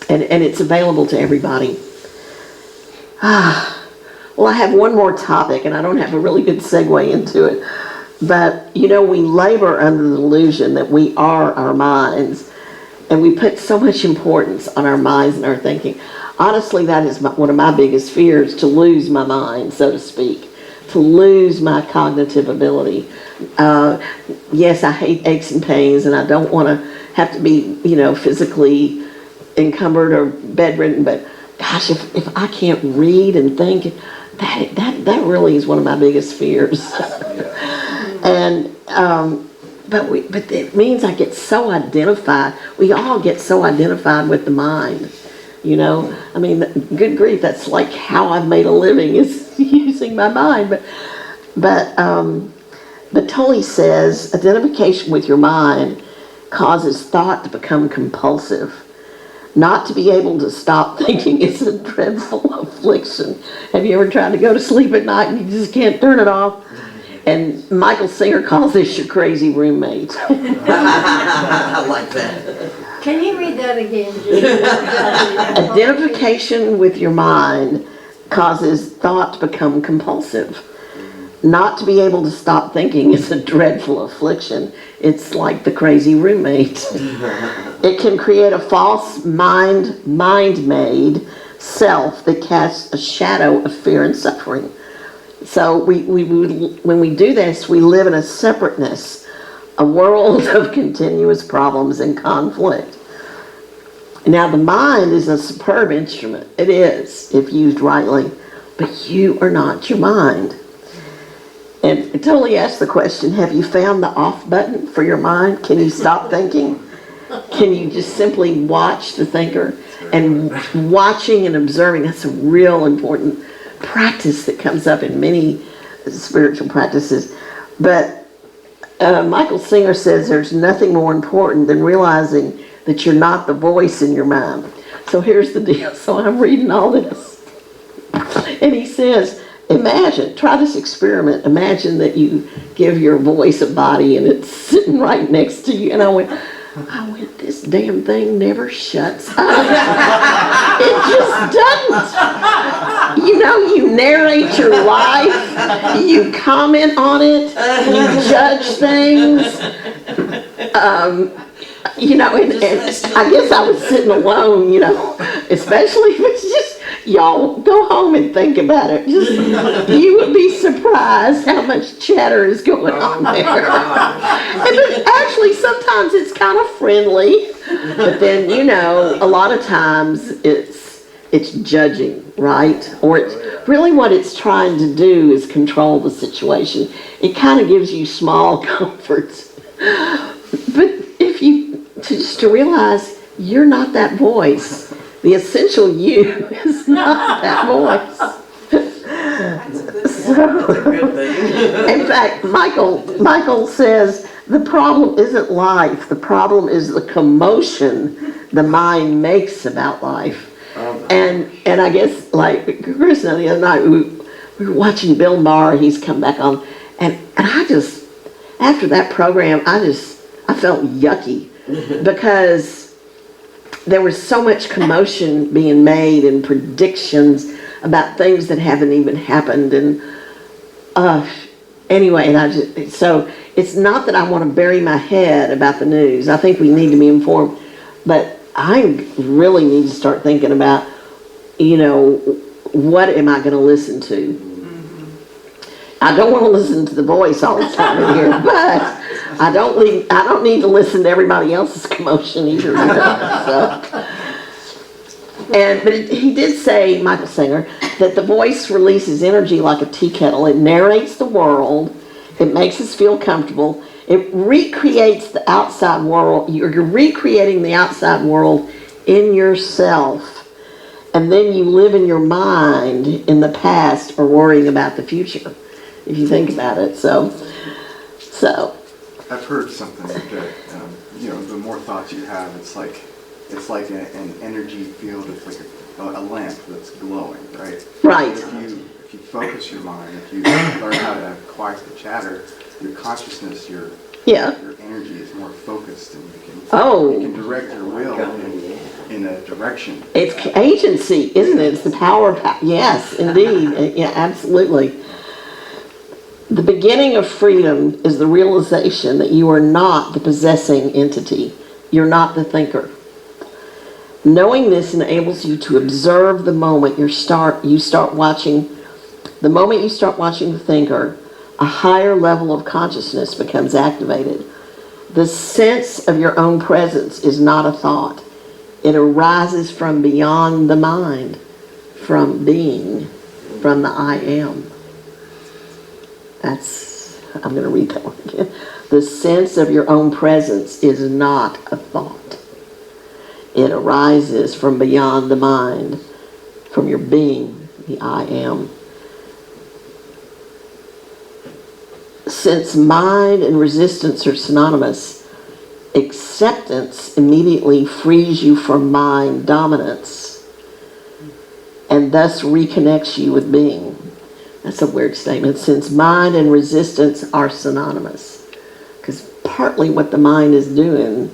and it's available to everybody. Well, I have one more topic, and I don't have a really good segue into it. But, we labor under the delusion that we are our minds, and we put so much importance on our minds and our thinking. Honestly, that is one of my biggest fears, to lose my mind, so to speak, to lose my cognitive ability. Yes, I hate aches and pains, and I don't want to have to be, physically encumbered or bedridden, but gosh, if I can't read and think, that really is one of my biggest fears. And but it means I get so identified. We all get so identified with the mind. I mean, good grief, that's like how I've made a living, is using my mind. But Tolle says identification with your mind causes thought to become compulsive. Not to be able to stop thinking is a dreadful affliction. Have you ever tried to go to sleep at night and you just can't turn it off? And Michael Singer calls this your crazy roommate. I like that. Can you read that again, Judy? Identification with your mind causes thought to become compulsive. Not to be able to stop thinking is a dreadful affliction. It's like the crazy roommate. It can create a false mind-made self that casts a shadow of fear and suffering. So when we do this, we live in a separateness, a world of continuous problems and conflict. Now, the mind is a superb instrument. It is, if used rightly, but you are not your mind. And it totally asks the question, have you found the off button for your mind? Can you stop thinking? Can you just simply watch the thinker? And watching and observing, that's a real important practice that comes up in many spiritual practices. But Michael Singer says there's nothing more important than realizing that you're not the voice in your mind. So here's the deal. So I'm reading all this. And he says, try this experiment. Imagine that you give your voice a body and it's sitting right next to you. And I went, this damn thing never shuts up. It just doesn't. You narrate your life, you comment on it, you judge things. And I guess I was sitting alone, especially if it's just, y'all go home and think about it. You would be surprised how much chatter is going on there. And actually, sometimes it's kind of friendly, but then, a lot of times it's judging, right? Or it's really what it's trying to do is control the situation. It kind of gives you small comforts. But just to realize you're not that voice. The essential you is not that voice. In fact, Michael says the problem isn't life. The problem is the commotion the mind makes about life. And I guess, like Chris and the other night, we were watching Bill Maher. He's come back on, and I just, after that program, I felt yucky because there was so much commotion being made and predictions about things that haven't even happened. And anyway, so it's not that I want to bury my head about the news. I think we need to be informed, but I really need to start thinking about, what am I going to listen to? I don't want to listen to the voice all the time in here, but I don't need to listen to everybody else's commotion either. But he did say, Michael Singer, that the voice releases energy like a tea kettle. It narrates the world. It makes us feel comfortable. It recreates the outside world. You're recreating the outside world in yourself. And then you live in your mind in the past or worrying about the future, if you think about it. So. I've heard something that, the more thoughts you have, it's like an energy field. It's like a lamp that's glowing, right? Right. If you focus your mind, if you learn how to quiet the chatter, your consciousn's, your energy is more focused, and you can direct your will in a direction. It's agency, isn't it? It's the power of, yes, indeed. Yeah, absolutely. The beginning of freedom is the realization that you are not the possessing entity. You're not the thinker. Knowing this enables you to observe the moment you start watching the thinker, a higher level of consciousness becomes activated. The sense of your own presence is not a thought. It arises from beyond the mind, from being, from the I am. I'm going to read that one again. The sense of your own presence is not a thought. It arises from beyond the mind, from your being, the I am. Since mind and resistance are synonymous, acceptance immediately frees you from mind dominance and thus reconnects you with being. That's a weird statement. Since mind and resistance are synonymous, because partly what the mind is doing,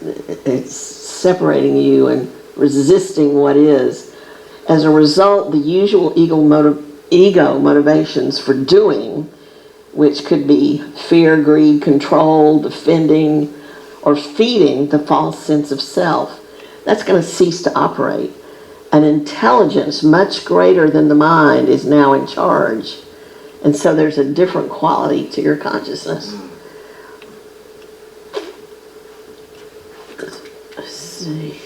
it's separating you and resisting what is. As a result, the usual ego motivations for doing, which could be fear, greed, control, defending, or feeding the false sense of self, that's going to cease to operate. An intelligence much greater than the mind is now in charge. And so there's a different quality to your consciousness. Let's see.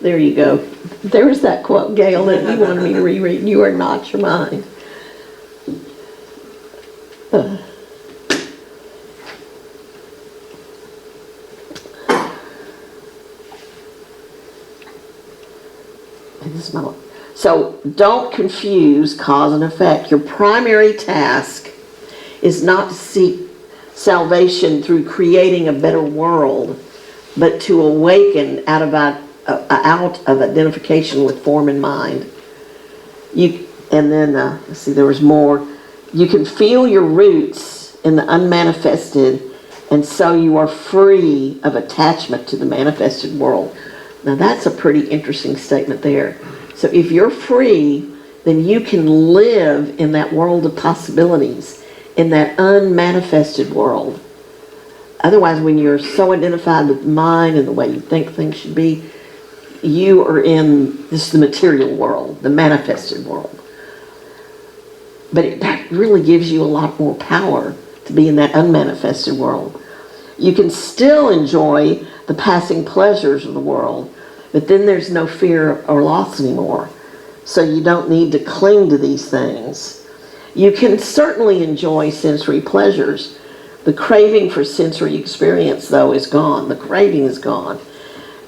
There you go. There was that quote, Gail, that you wanted me to reread. You are not your mind. So don't confuse cause and effect. Your primary task is not to seek salvation through creating a better world, but to awaken out of identification with form and mind. Let's see, there was more. You can feel your roots in the unmanifested, and so you are free of attachment to the manifested world. Now that's a pretty interesting statement there. So if you're free, then you can live in that world of possibilities, in that unmanifested world. Otherwise, when you're so identified with mind and the way you think things should be, you are in the material world, the manifested world. But that really gives you a lot more power to be in that unmanifested world. You can still enjoy the passing pleasures of the world, but then there's no fear or loss anymore. So you don't need to cling to these things. You can certainly enjoy sensory pleasures. The craving for sensory experience, though, is gone. The craving is gone,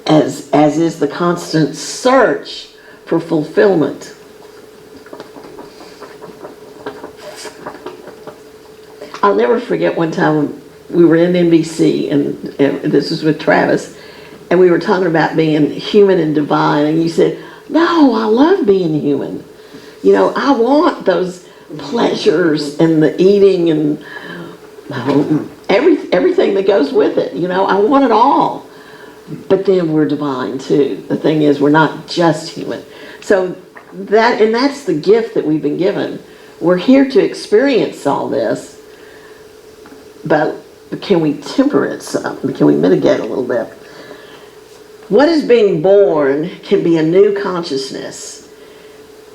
as is the constant search for fulfillment. I'll never forget one time we were in NBC, and this was with Travis, and we were talking about being human and divine, and you said, no, I love being human. You know, I want those pleasures and the eating and everything that goes with it. You know, I want it all. But then we're divine too. The thing is, we're not just human. So that's the gift that we've been given. We're here to experience all this, but can we temper it some? Can we mitigate a little bit? What is being born can be a new consciousness,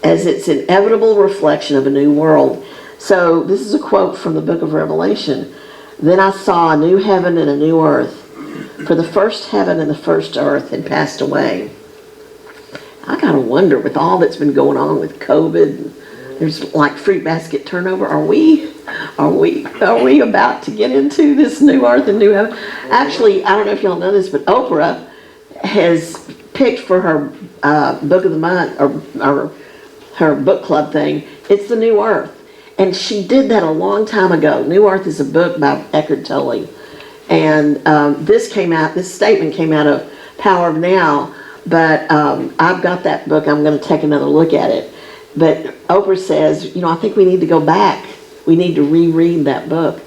as it's an inevitable reflection of a new world. So this is a quote from the book of Revelation. Then I saw a new heaven and a new earth, for the first heaven and the first earth had passed away. I gotta wonder, with all that's been going on with COVID, there's like fruit basket turnover. Are we about to get into this new earth and new heaven? Actually, I don't know if y'all know this, but Oprah has picked for her book of the month, or her book club thing, it's the New Earth. And she did that a long time ago. New Earth is a book by Eckhart Tolle. And this statement came out of Power of Now, But I've got that book. I'm going to take another look at it. But Oprah says, I think we need to go back. We need to reread that book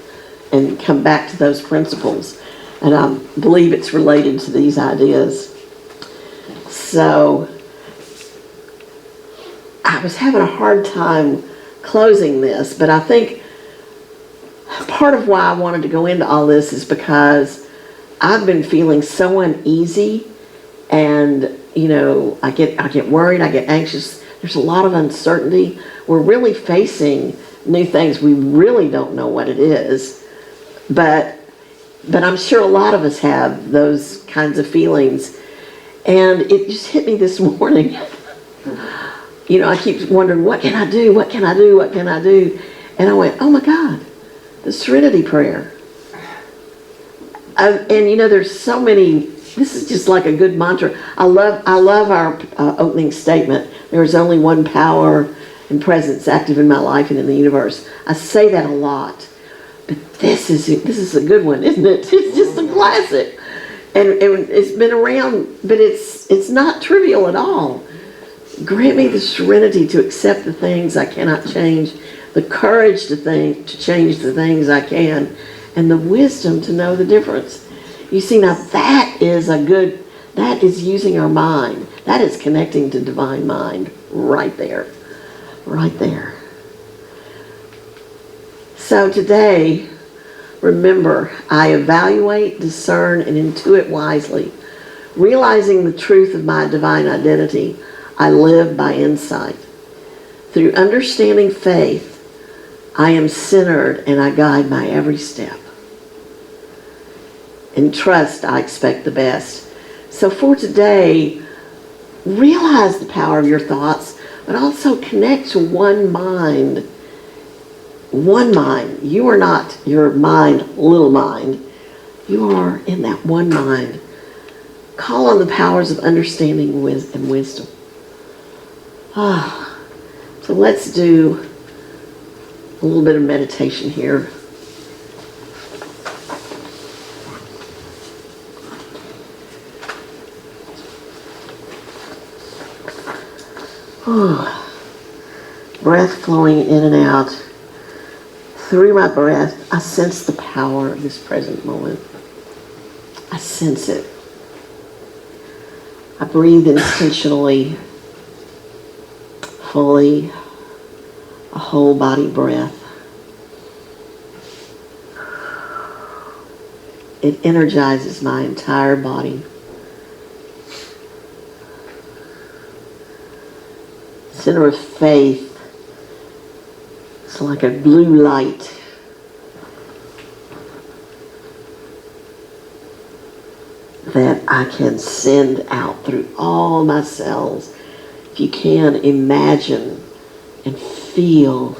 and come back to those principles. And I believe it's related to these ideas. So I was having a hard time closing this, but I think part of why I wanted to go into all this is because I've been feeling so uneasy, and I get worried, I get anxious. There's a lot of uncertainty. We're really facing new things. We really don't know what it is, but I'm sure a lot of us have those kinds of feelings. And it just hit me this morning. I keep wondering, what can I do? What can I do? What can I do? And I went, oh my God, the Serenity Prayer. And there's so many. This is just like a good mantra. I love our opening statement. There is only one power and presence active in my life and in the universe. I say that a lot, but this is a good one, isn't it? It's just a classic, and it's been around, but it's not trivial at all. Grant me the serenity to accept the things I cannot change, the courage to change the things I can, and the wisdom to know the difference. You see, now that is using our mind. That is connecting to divine mind right there. Right there. So today, remember, I evaluate, discern, and intuit wisely. Realizing the truth of my divine identity, I live by insight. Through understanding faith, I am centered and I guide my every step. In trust, I expect the best. So for today, realize the power of your thoughts, but also connect to one mind. One mind. You are not your mind, little mind. You are in that one mind. Call on the powers of understanding and wisdom. So let's do a little bit of meditation here. Breath flowing in and out. Through my breath, I sense the power of this present moment. I sense it. I breathe intentionally, fully, a whole body breath. It energizes my entire body. Center of faith. It's like a blue light. That I can send out through all my cells. If you can, imagine and feel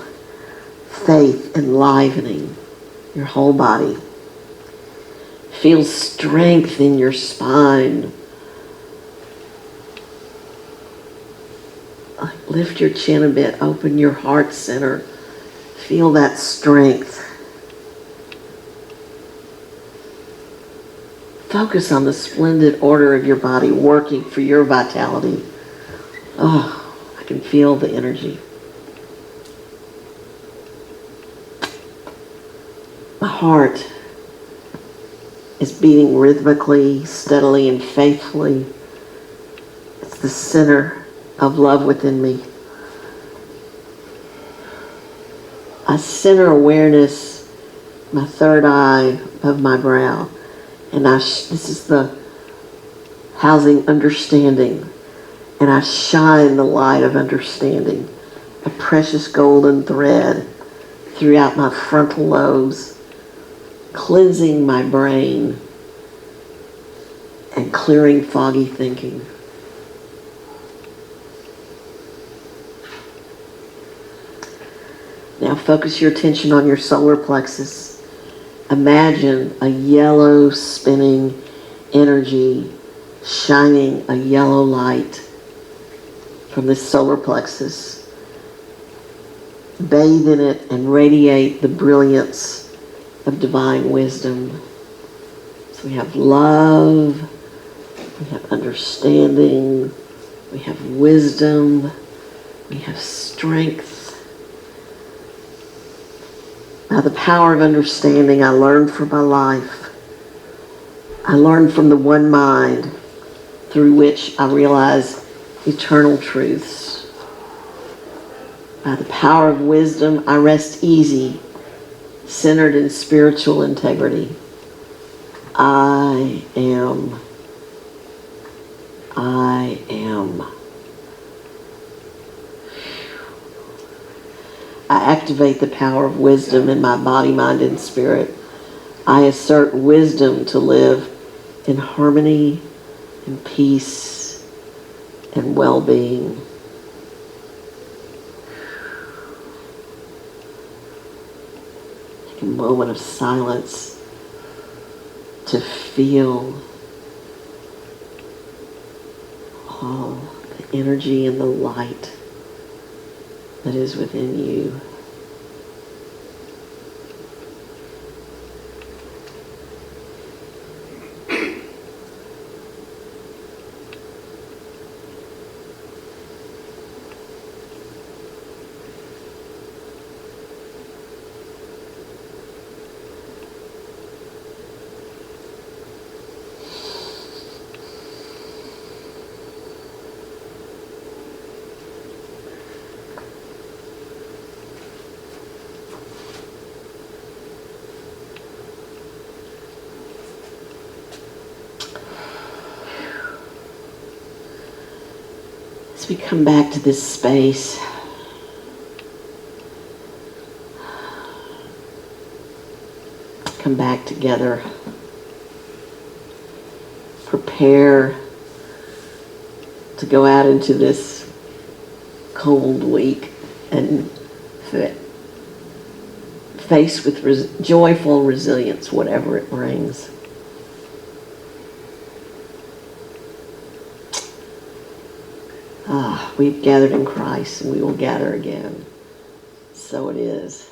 faith enlivening your whole body. Feel strength in your spine. Lift your chin a bit, open your heart center. Feel that strength. Focus on the splendid order of your body working for your vitality. Oh, I can feel the energy. My heart is beating rhythmically, steadily, and faithfully. It's the center of love within me. I center awareness, my third eye above my brow, and this is the housing understanding, and I shine the light of understanding, a precious golden thread throughout my frontal lobes, cleansing my brain and clearing foggy thinking. Now focus your attention on your solar plexus. Imagine a yellow spinning energy shining a yellow light from this solar plexus. Bathe in it and radiate the brilliance of divine wisdom. So we have love, we have understanding, we have wisdom, we have strength. By the power of understanding, I learned from my life. I learned from the one mind through which I realize eternal truths. By the power of wisdom, I rest easy, centered in spiritual integrity. I am. I activate the power of wisdom in my body, mind, and spirit. I assert wisdom to live in harmony and peace and well-being. Take a moment of silence to feel all the energy and the light that is within you. As we come back to this space, come back together, prepare to go out into this cold week and face with joyful resilience, whatever it brings. We've gathered in Christ and we will gather again. So it is.